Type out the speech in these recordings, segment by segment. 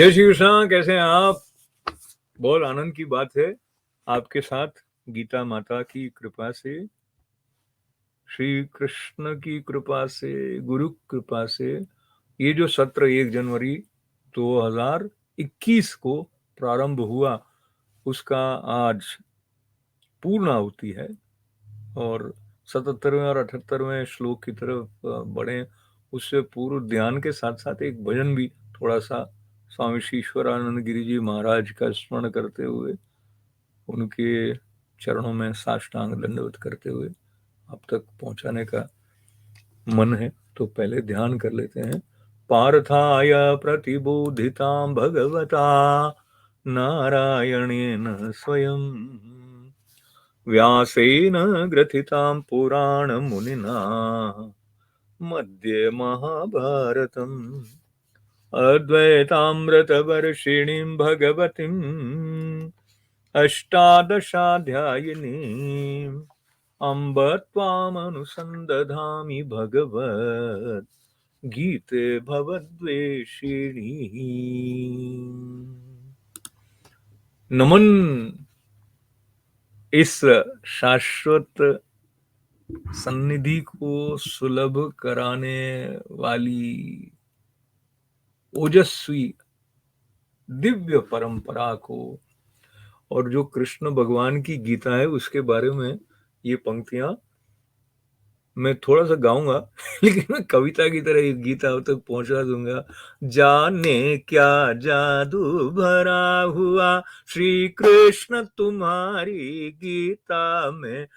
जय श्री कृष्ण। कैसे हैं आप? बहुत आनंद की बात है आपके साथ गीता माता की कृपा से, श्री कृष्ण की कृपा से, गुरु कृपा से ये जो सत्र 1 जनवरी 2021 को प्रारंभ हुआ उसका आज पूर्णाहुति है और 77वें और 78वें श्लोक की तरफ बढ़े। उससे पूर्व ध्यान के साथ साथ एक भजन भी थोड़ा सा स्वामी श्री ईश्वरानंद गिरी जी महाराज का स्मरण करते हुए, उनके चरणों में साष्टांग दंडवत करते हुए अब तक पहुंचाने का मन है। तो पहले ध्यान कर लेते हैं। पार्थाय प्रतिबोधितां भगवता नारायणेन स्वयं व्यासेन ग्रथितां पुराणमुनिना मध्ये महाभारतम् अद्वैतामृतवर्षिणीं भगवतीम् अष्टादशाध्यायिनीम् अम्ब त्वामनुसन्दधामि भगवत् गीते भवद्वेषिणी। नमन इस शाश्वत सन्निधि को सुलभ कराने वाली ओजस्वी दिव्य परंपरा को, और जो कृष्ण भगवान की गीता है उसके बारे में ये पंक्तियां मैं थोड़ा सा गाऊंगा लेकिन मैं कविता की तरह ये गीता तक पहुंचा दूंगा। जाने क्या जादू भरा हुआ श्री कृष्ण तुम्हारी गीता में,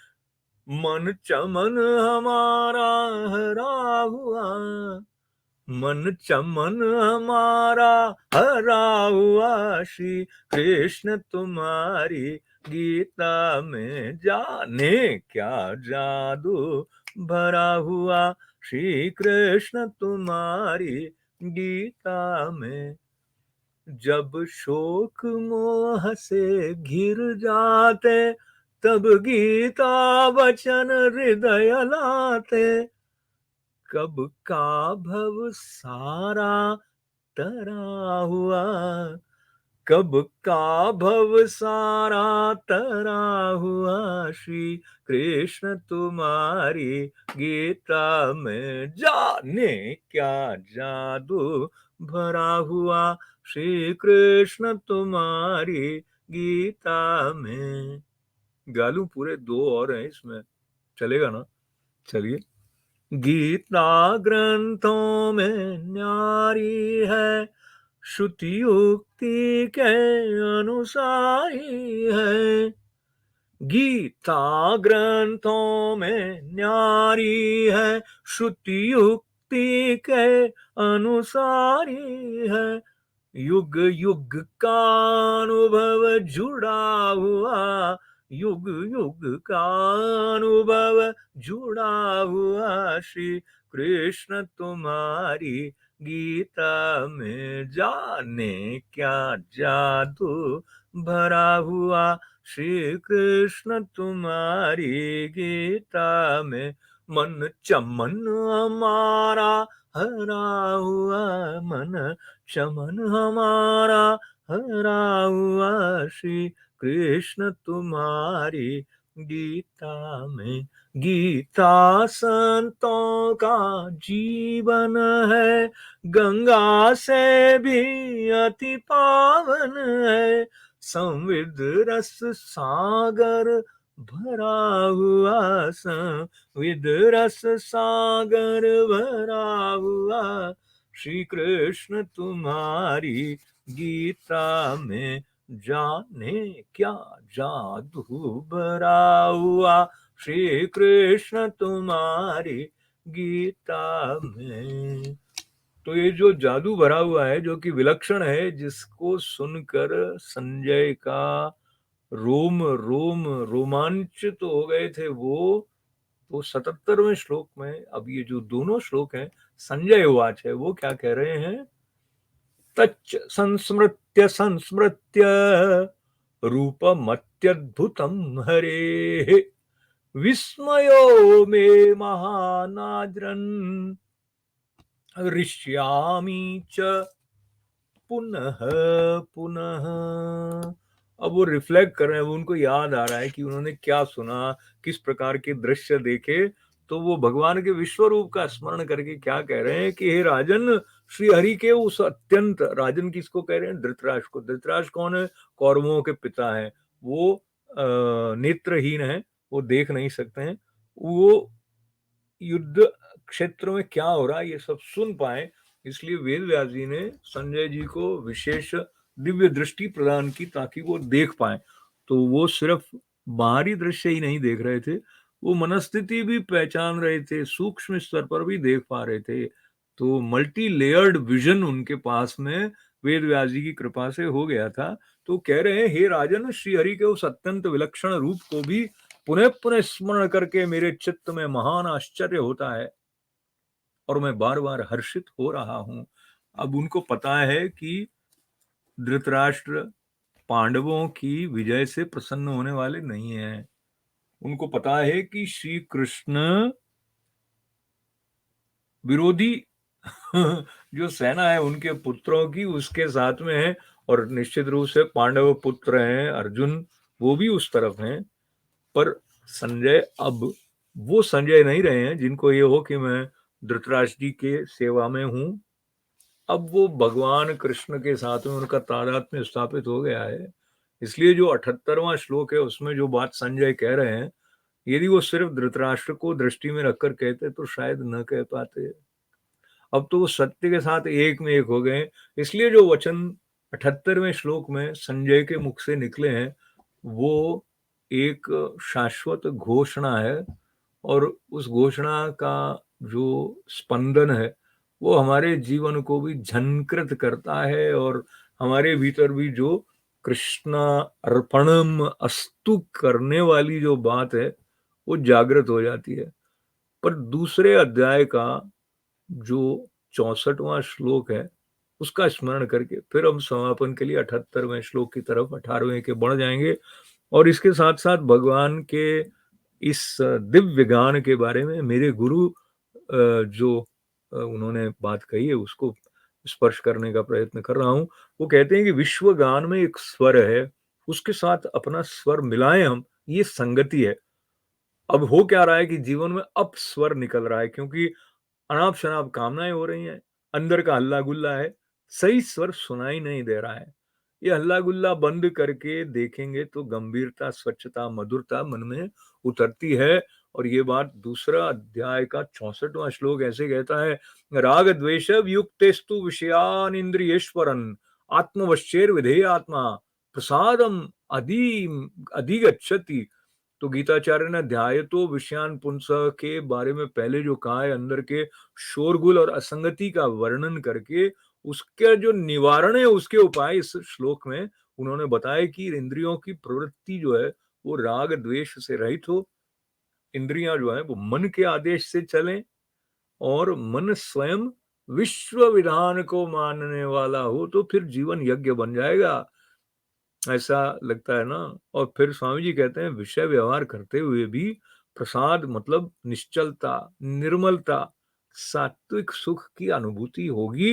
मन चमन हमारा हरा हुआ, मन चमन हमारा हरा हुआ श्री कृष्ण तुम्हारी गीता में। जाने क्या जादू भरा हुआ श्री कृष्ण तुम्हारी गीता में। जब शोक मोह से घिर जाते तब गीता वचन हृदय लाते, कब का भव सारा तरा हुआ, कब का भव सारा तरा हुआ श्री कृष्ण तुम्हारी गीता में। जाने क्या जादू भरा हुआ श्री कृष्ण तुम्हारी गीता में। गालू पूरे 2 और हैं इसमें, चलेगा ना? चलिए। गीता ग्रंथों में न्यारी है, श्रुति युक्ति के अनुसारी है। गीता ग्रंथों में न्यारी है, श्रुति युक्ति के अनुसारी है। युग युग का अनुभव जुड़ा हुआ, युग युग का अनुभव जुड़ा हुआ श्री कृष्ण तुम्हारी गीता में। जाने क्या जादू भरा हुआ श्री कृष्ण तुम्हारी गीता में। मन चमन हमारा हरा हुआ, मन चमन हमारा हरा हुआ श्री कृष्ण तुम्हारी गीता में। गीता संतों का जीवन है, गंगा से भी अति पावन है। संविद रस सागर भरा हुआ, संविद रस सागर भरा हुआ श्री कृष्ण तुम्हारी गीता में। जाने क्या जादू भरा हुआ श्री कृष्ण तुम्हारी गीता में। तो ये जो जादू भरा हुआ है, जो कि विलक्षण है, जिसको सुनकर संजय का रोम रोम रोमांचित तो हो गए थे वो 77वें श्लोक में। अब ये जो दोनों श्लोक हैं संजय वाच है, वो क्या कह रहे हैं? तच्च संस्मृत्य संस्मृत्य रूपमत्यद्भुतं हरे, विस्मयो मे महानाद्रन् ऋष्यामि च पुनः पुनः। अब वो रिफ्लेक्ट कर रहे हैं, उनको याद आ रहा है कि उन्होंने क्या सुना, किस प्रकार के दृश्य देखे, तो वो भगवान के विश्व रूप का स्मरण करके क्या कह रहे हैं कि हे राजन, श्री हरि के उस अत्यंत, राजन किसको कह रहे हैं? धृतराष्ट्र को। धृतराष्ट्र कौन है? कौरवों के पिता है। वो नेत्रहीन है, वो देख नहीं सकते हैं। वो युद्ध क्षेत्र में क्या हो रहा है ये सब सुन पाए, इसलिए वेद व्यास जी ने संजय जी को विशेष दिव्य दृष्टि प्रदान की ताकि वो देख पाए। तो वो सिर्फ बाहरी दृश्य ही नहीं देख रहे थे, वो मनस्थिति भी पहचान रहे थे, सूक्ष्म स्तर पर भी देख पा रहे थे। तो मल्टी लेयर्ड विजन उनके पास में वेद व्यास जी की कृपा से हो गया था। तो कह रहे हैं, हे राजन, श्री हरि के उस अत्यंत विलक्षण रूप को भी पुनः पुनः स्मरण करके मेरे चित्त में महान आश्चर्य होता है और मैं बार बार हर्षित हो रहा हूं। अब उनको पता है कि धृतराष्ट्र पांडवों की विजय से प्रसन्न होने वाले नहीं हैं। उनको पता है कि श्री कृष्ण विरोधी जो सेना है उनके पुत्रों की उसके साथ में है, और निश्चित रूप से पांडव पुत्र हैं अर्जुन, वो भी उस तरफ हैं। पर संजय अब वो संजय नहीं रहे हैं जिनको ये हो कि मैं धृतराष्ट्र जी के सेवा में हूं। अब वो भगवान कृष्ण के साथ में उनका तादात्म्य स्थापित हो गया है। इसलिए जो 78वां श्लोक है उसमें जो बात संजय कह रहे हैं, यदि वो सिर्फ धृतराष्ट्र को दृष्टि में रखकर कहते तो शायद न कह पाते। अब तो वो सत्य के साथ एक में एक हो गए। इसलिए जो वचन 78वें श्लोक में संजय के मुख से निकले हैं वो एक शाश्वत घोषणा है, और उस घोषणा का जो स्पंदन है वो हमारे जीवन को भी झंकृत करता है, और हमारे भीतर भी जो कृष्णा अर्पणम अस्तु करने वाली जो बात है वो जागृत हो जाती है। पर दूसरे अध्याय का जो 64वां श्लोक है उसका स्मरण करके फिर हम समापन के लिए 78वें श्लोक की तरफ 18वें के बढ़ जाएंगे, और इसके साथ साथ भगवान के इस दिव्य गान के बारे में मेरे गुरु जो उन्होंने बात कही है उसको स्पर्श करने का प्रयत्न कर रहा हूं। वो कहते हैं कि विश्व गान में एक स्वर है, उसके साथ अपना स्वर मिलाएं हम, ये संगति है। अब हो क्या रहा है कि जीवन में अपस्वर निकल रहा है, क्योंकि अनाप शनाप कामनाएं हो रही हैं, अंदर का हल्ला गुल्ला है, सही स्वर सुनाई नहीं दे रहा है। ये हल्ला गुल्ला बंद करके देखेंगे तो गंभीरता, स्वच्छता, मधुरता मन में उतरती है। और ये बात दूसरा अध्याय का 64वां श्लोक ऐसे कहता है, राग द्वेष युक्तेस्तु विषयान इंद्रियेश्वरन आत्मवश्चेर विधेय आत्मा प्रसादम अधिगच्छति। तो गीताचार्य ने ध्याय तो विषयान पुंस के बारे में पहले जो कहा है, अंदर के शोरगुल और असंगति का वर्णन करके उसके जो निवारण है उसके उपाय इस श्लोक में उन्होंने बताया कि इंद्रियों की प्रवृत्ति जो है वो राग द्वेष से रहित हो, इंद्रियां जो है वो मन के आदेश से चलें, और मन स्वयं विश्व विधान को मानने वाला हो तो फिर जीवन यज्ञ बन जाएगा, ऐसा लगता है ना। और फिर स्वामी जी कहते हैं विषय व्यवहार करते हुए भी प्रसाद मतलब निश्चलता, निर्मलता, सात्विक सुख की अनुभूति होगी।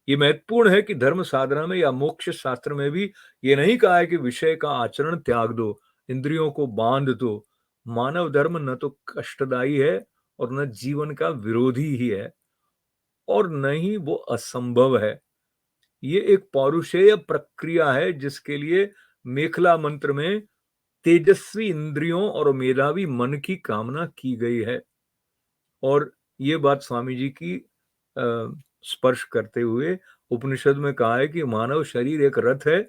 ये महत्वपूर्ण है कि धर्म साधना में या मोक्ष शास्त्र में भी ये नहीं कहा है कि विषय का आचरण त्याग दो, इंद्रियों को बांध दो। मानव धर्म न तो कष्टदायी है और न जीवन का विरोधी ही है, और न ही वो असंभव है। ये एक पौरुषेय प्रक्रिया है जिसके लिए मेखला मंत्र में तेजस्वी इंद्रियों और मेधावी मन की कामना की गई है। और ये बात स्वामी जी की स्पर्श करते हुए उपनिषद में कहा है कि मानव शरीर एक रथ है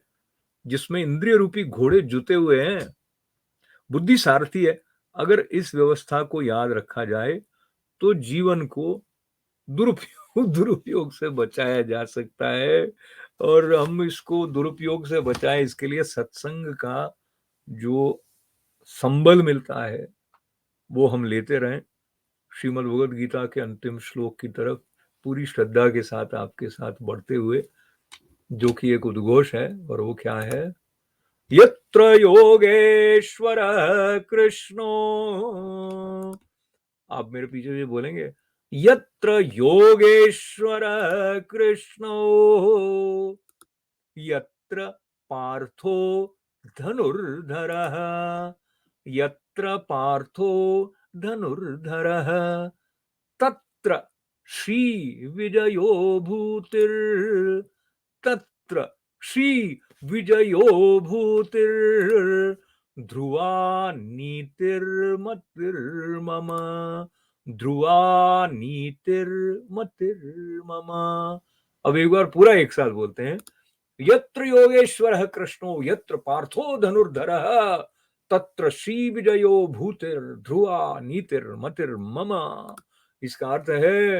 जिसमें इंद्रिय रूपी घोड़े जुते हुए हैं, बुद्धि सारथी है। अगर इस व्यवस्था को याद रखा जाए तो जीवन को दुरुपयोग से बचाया जा सकता है, और हम इसको दुरुपयोग से बचाएं इसके लिए सत्संग का जो संबल मिलता है वो हम लेते रहें। श्रीमद् भगवद गीता के अंतिम श्लोक की तरफ पूरी श्रद्धा के साथ आपके साथ बढ़ते हुए, जो कि एक उद्घोष है, और वो क्या है, यत्र योगेश्वर कृष्णो, आप मेरे पीछे ये बोलेंगे, यत्र योगेश्वर कृष्णो यत्र पार्थो धनुर्धरः, यत्र पार्थो धनुर्धरः तत्र श्री विजयो भूतिर्, तत्र श्री विजयो भूतिर् ध्रुवा नीतिर्मतिर्मम, ध्रुवा नीतिर्मतिर्मम। अब एक बार पूरा एक साथ बोलते हैं। यत्र योगेश्वरः कृष्णो यत्र पार्थो धनुर्धरः तत्र श्री विजयो भूतिर् ध्रुवा नीतिर्मतिर्मम। इसका अर्थ है,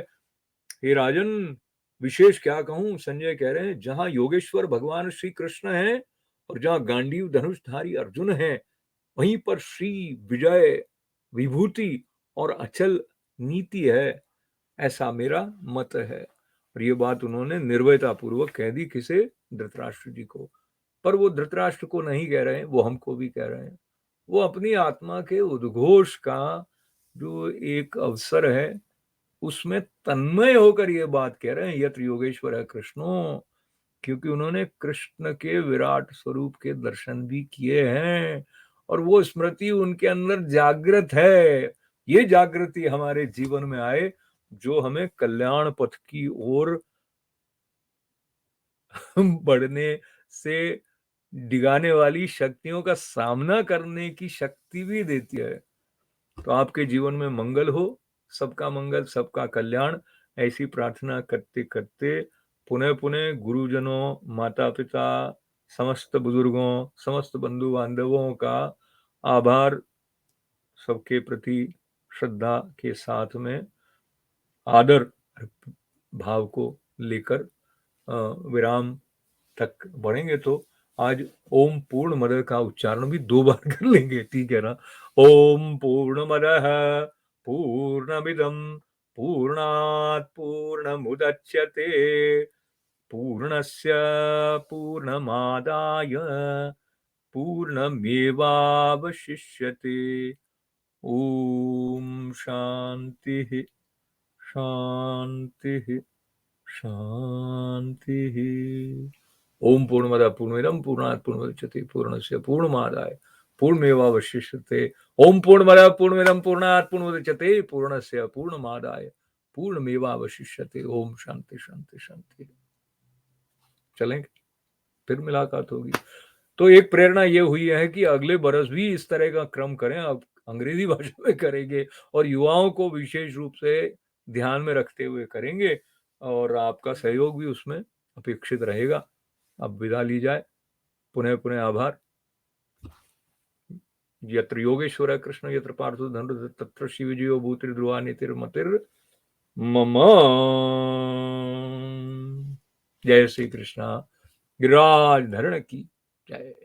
हे राजन, विशेष क्या कहूं, संजय कह रहे हैं, जहां योगेश्वर भगवान श्री कृष्ण हैं और जहां गांडीव धनुषधारी अर्जुन है, वहीं पर श्री विजय, विभूति और अचल नीति है, ऐसा मेरा मत है। और ये बात उन्होंने निर्भयता पूर्वक कह दी, किसे? धृतराष्ट्र जी को। पर वो धृतराष्ट्र को नहीं कह रहे हैं, वो हमको भी कह रहे हैं। वो अपनी आत्मा के उद्घोष का जो एक अवसर है उसमें तन्मय होकर ये बात कह रहे हैं, यत्र योगेश्वर है कृष्णो, क्योंकि उन्होंने कृष्ण के विराट स्वरूप के दर्शन भी किए हैं और वो स्मृति उनके अंदर जागृत है। ये जागृति हमारे जीवन में आए जो हमें कल्याण पथ की ओर बढ़ने से डिगाने वाली शक्तियों का सामना करने की शक्ति भी देती है। तो आपके जीवन में मंगल हो, सबका मंगल, सबका कल्याण, ऐसी प्रार्थना करते करते पुनः पुनः गुरुजनों, माता पिता, समस्त बुजुर्गों, समस्त बंधु बांधवों का आभार, सबके प्रति श्रद्धा के साथ में आदर भाव को लेकर विराम तक बढ़ेंगे। तो आज ओम पूर्ण मद का उच्चारण भी 2 बार कर लेंगे, ठीक है ना? ओम पूर्णमदः पूर्णमिदं पूर्णात् पूर्णमुदच्यते पूर्णस्य पूर्णमादाय पूर्णमेवावशिष्यते। ओम शांति शांति शांति। ओम पूर्णमदः पूर्णमिदं पूर्णात् पूर्णमुदच्यते पूर्णस्य पूर्णमादाय पूर्णमेवावशिष्यते। ओम पूर्णमदः पूर्णमिदं पूर्णात् पूर्णमुदच्यते पूर्णस्य पूर्णमादाय पूर्णमेवावशिष्यते। ओम शांति शांति शांति। चलेंगे, फिर मुलाकात होगी। तो एक प्रेरणा ये हुई है कि अगले बरस भी इस तरह का क्रम करें, अब अंग्रेजी भाषा में करेंगे और युवाओं को विशेष रूप से ध्यान में रखते हुए करेंगे और आपका सहयोग भी उसमें अपेक्षित रहेगा। अब विदा ली जाए, पुनः पुनः आभार। यत्र योगेश्वर कृष्ण यत्र पार्थो धनुर्धर तत्र शिव विजयो भूतिर ध्रुवा नीतिर्मतिर्मम। जय श्री कृष्ण। गिरिराज धरण की जय।